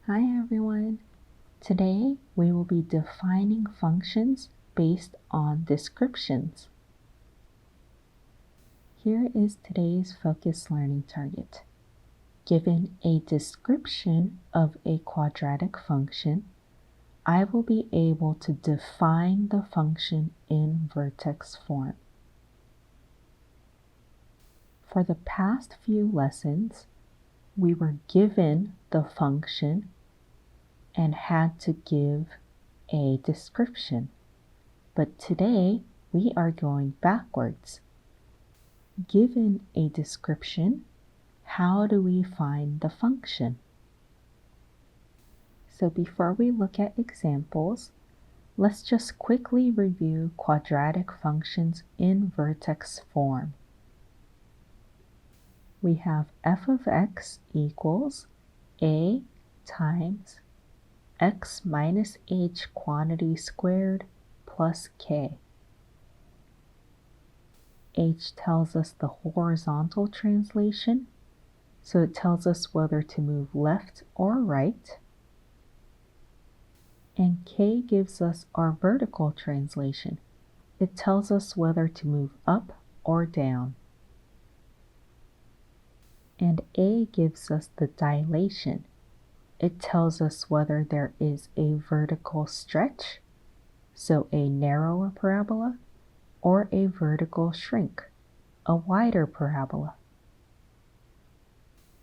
Hi everyone! Today we will be defining functions based on descriptions. Here is today's focus learning target. Given a description of a quadratic function, I will be able to define the function in vertex form. For the past few lessons, we were given the function and had to give a description. But today we are going backwards. Given a description, how do we find the function? So before we look at examples, let's just quickly review quadratic functions in vertex form. We have f of x equals a times x minus h quantity squared plus k. H tells us the horizontal translation, so it tells us whether to move left or right. And K gives us our vertical translation. It tells us whether to move up or down. And A gives us the dilation. It tells us whether there is a vertical stretch, so a narrower parabola, or a vertical shrink, a wider parabola.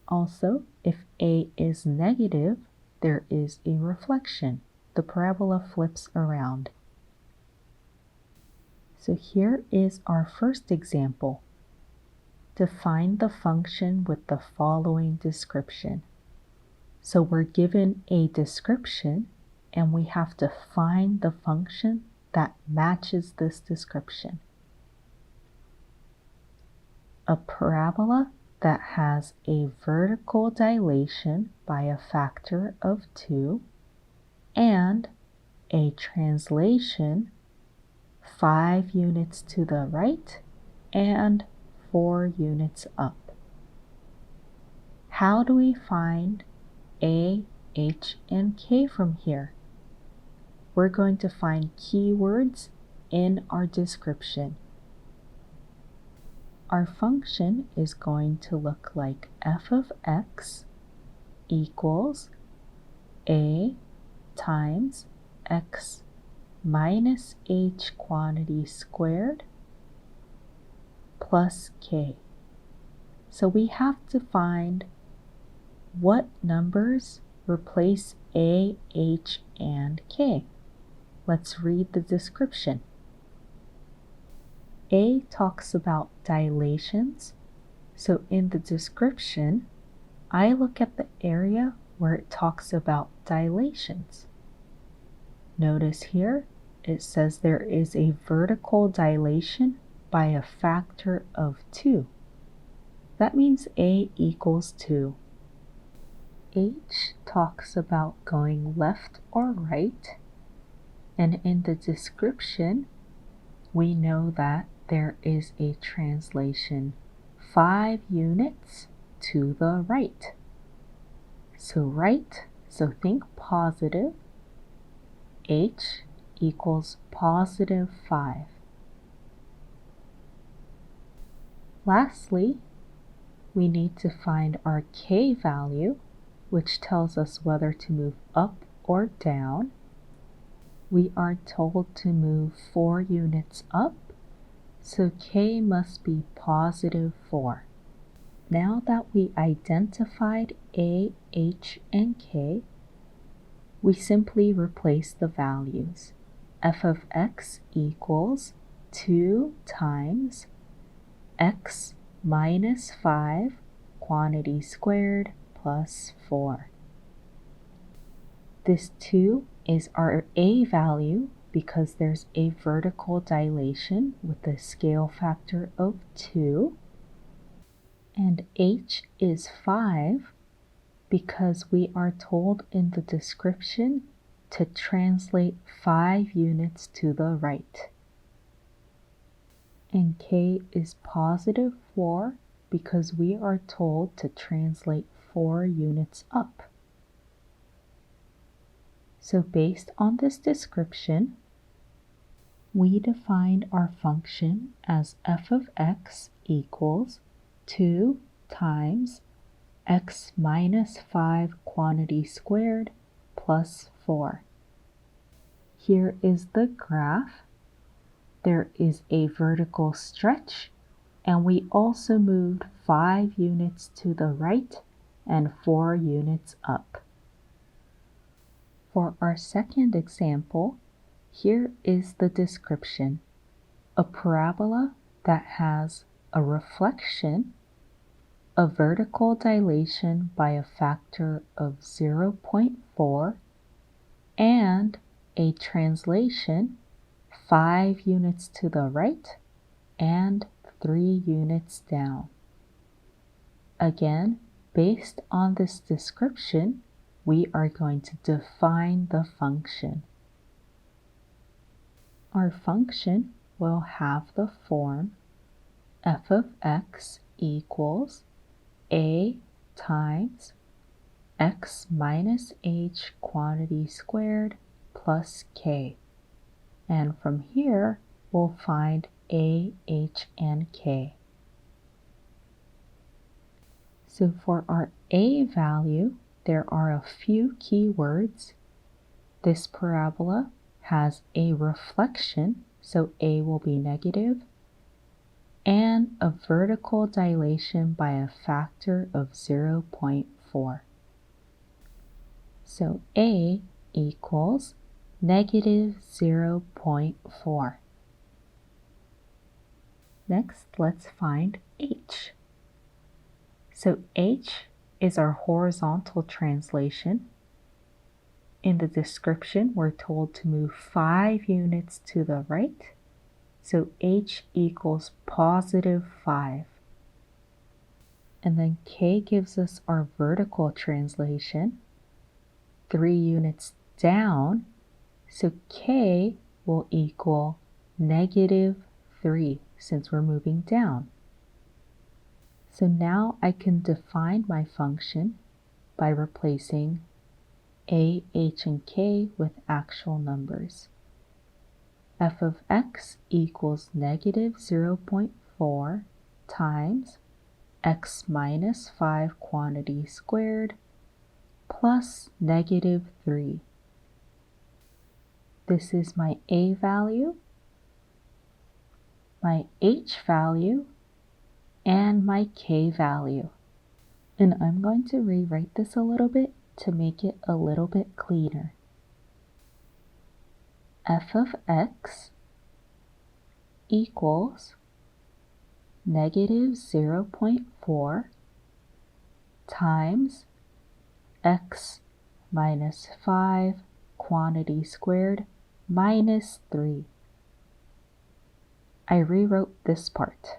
Also, if A is negative, there is a reflection. The parabola flips around. So here is our first example. Define the function with the following description. So we're given a description and we have to find the function that matches this description. A parabola that has a vertical dilation by a factor of 2 and a translation 5 units to the right and 4 units up. How do we find A, H, and K from here? We're going to find keywords in our description. Our function is going to look like f of x equals a times x minus h quantity squared plus k. So we have to find what numbers replace a, h, and k. Let's read the description. A talks about dilations, so in the description, I look at the area where it talks about dilations. Notice here, it says there is a vertical dilation by a factor of 2. That means A equals 2. H talks about going left or right, and in the description, we know that there is a translation 5 units to the right. So right, so think positive, H equals positive 5. Lastly, we need to find our K value, which tells us whether to move up or down. We are told to move 4 units up, so K must be positive 4. Now that we identified A, H, and K, we simply replace the values. F of x equals 2 times x minus 5 quantity squared plus 4. This 2 is our A value because there's a vertical dilation with a scale factor of 2. And H is 5 because we are told in the description to translate 5 units to the right. And K is positive 4 because we are told to translate 4 units up. So based on this description, we defined our function as f of x equals 2 times x minus 5 quantity squared plus 4. Here is the graph. There is a vertical stretch, and we also moved 5 units to the right and 4 units up. For our second example, here is the description. A parabola that has a reflection, a vertical dilation by a factor of 0.4, and a translation 5 units to the right and 3 units down. Again, based on this description, we are going to define the function. Our function will have the form f of x equals a times x minus h quantity squared plus k. And from here, we'll find a, h, and k. So for our a value, there are a few keywords. This parabola has a reflection, so a will be negative, and a vertical dilation by a factor of 0.4. So a equals negative 0.4. Next, let's find h. So h is our horizontal translation. In the description, we're told to move 5 units to the right, so h equals positive 5. And then k gives us our vertical translation, 3 units down, so k will equal negative 3 since we're moving down. So now I can define my function by replacing a, h, and k with actual numbers. F of x equals negative 0.4 times x minus 5 quantity squared plus negative 3. This is my a value, my h value, and my k value. And I'm going to rewrite this a little bit to make it a little bit cleaner. F of x equals negative 0.4 times x minus 5 quantity squared minus 3. I rewrote this part.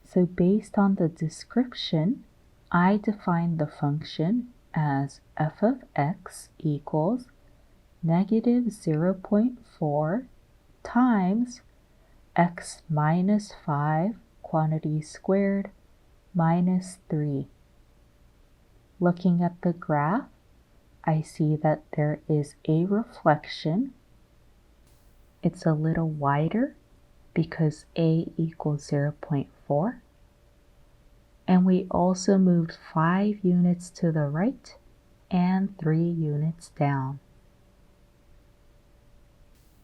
So based on the description, I defined the function as f of x equals negative 0.4 times x minus 5 quantity squared minus 3. Looking at the graph, I see that there is a reflection. It's a little wider because a equals 0.4. And we also moved 5 units to the right and 3 units down.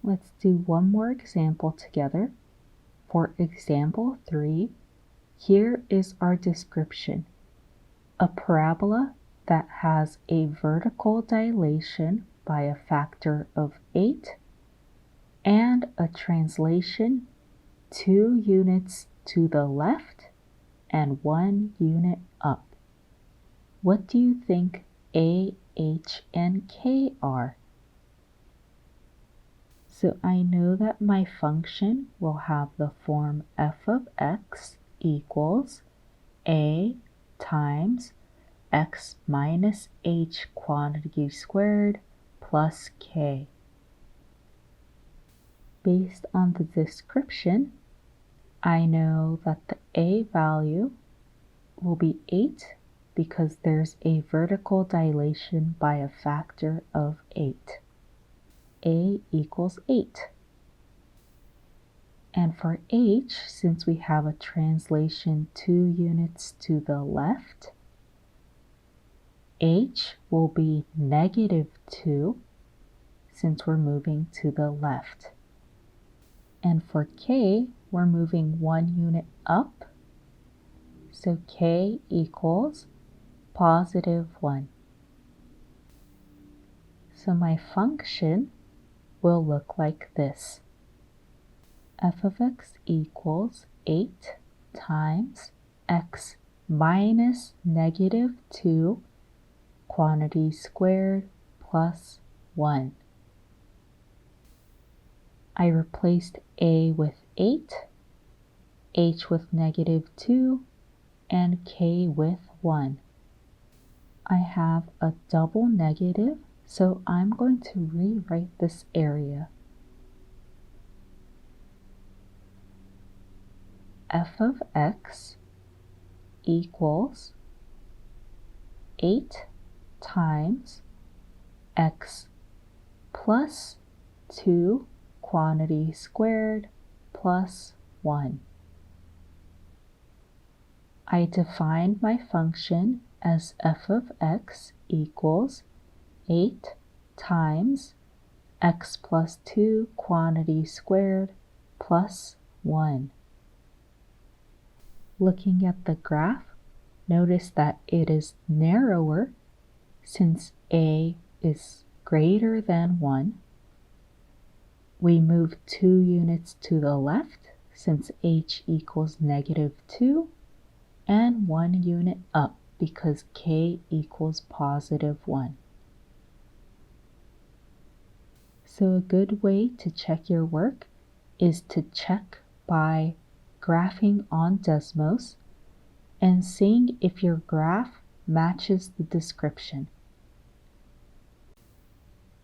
Let's do one more example together. For example 3, here is our description. A parabola that has a vertical dilation by a factor of 8 and a translation 2 units to the left and 1 unit up. What do you think a, h, and k are? So I know that my function will have the form f of x equals a times x minus h quantity squared plus k. Based on the description, I know that the a value will be 8 because there's a vertical dilation by a factor of 8. A equals 8. And for h, since we have a translation 2 units to the left, h will be -2 since we're moving to the left. And for k, we're moving 1 unit up, so k equals +1. So my function will look like this. F of x equals 8 times x minus -2 quantity squared plus 1. I replaced a with 8, h with -2, and k with 1. I have a double negative, so I'm going to rewrite this area. F of x equals 8 times x plus 2 quantity squared plus 1. I defined my function as f of x equals 8 times x plus 2 quantity squared plus 1. Looking at the graph, notice that it is narrower since a is greater than 1. We move 2 units to the left since h equals -2, and 1 unit up because k equals +1. So a good way to check your work is to check by graphing on Desmos and seeing if your graph matches the description.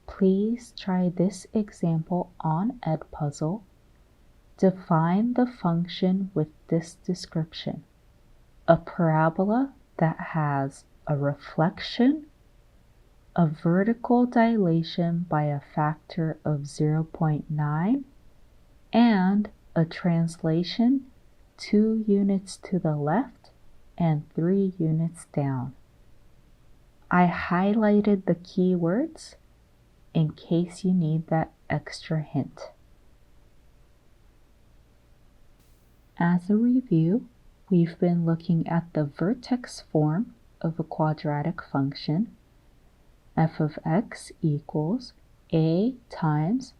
Please try this example on Edpuzzle. Define the function with this description: a parabola that has a reflection, a vertical dilation by a factor of 0.9, and a translation 2 units to the left and 3 units down. I highlighted the keywords in case you need that extra hint. As a review, we've been looking at the vertex form of a quadratic function. F of x equals a times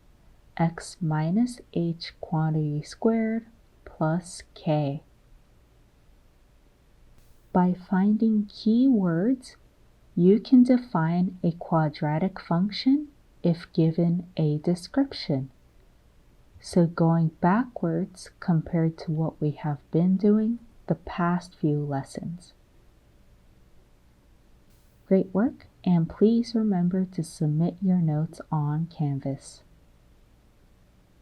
x minus h quantity squared plus k. By finding keywords, you can define a quadratic function if given a description. So going backwards compared to what we have been doing the past few lessons. Great work, and please remember to submit your notes on Canvas.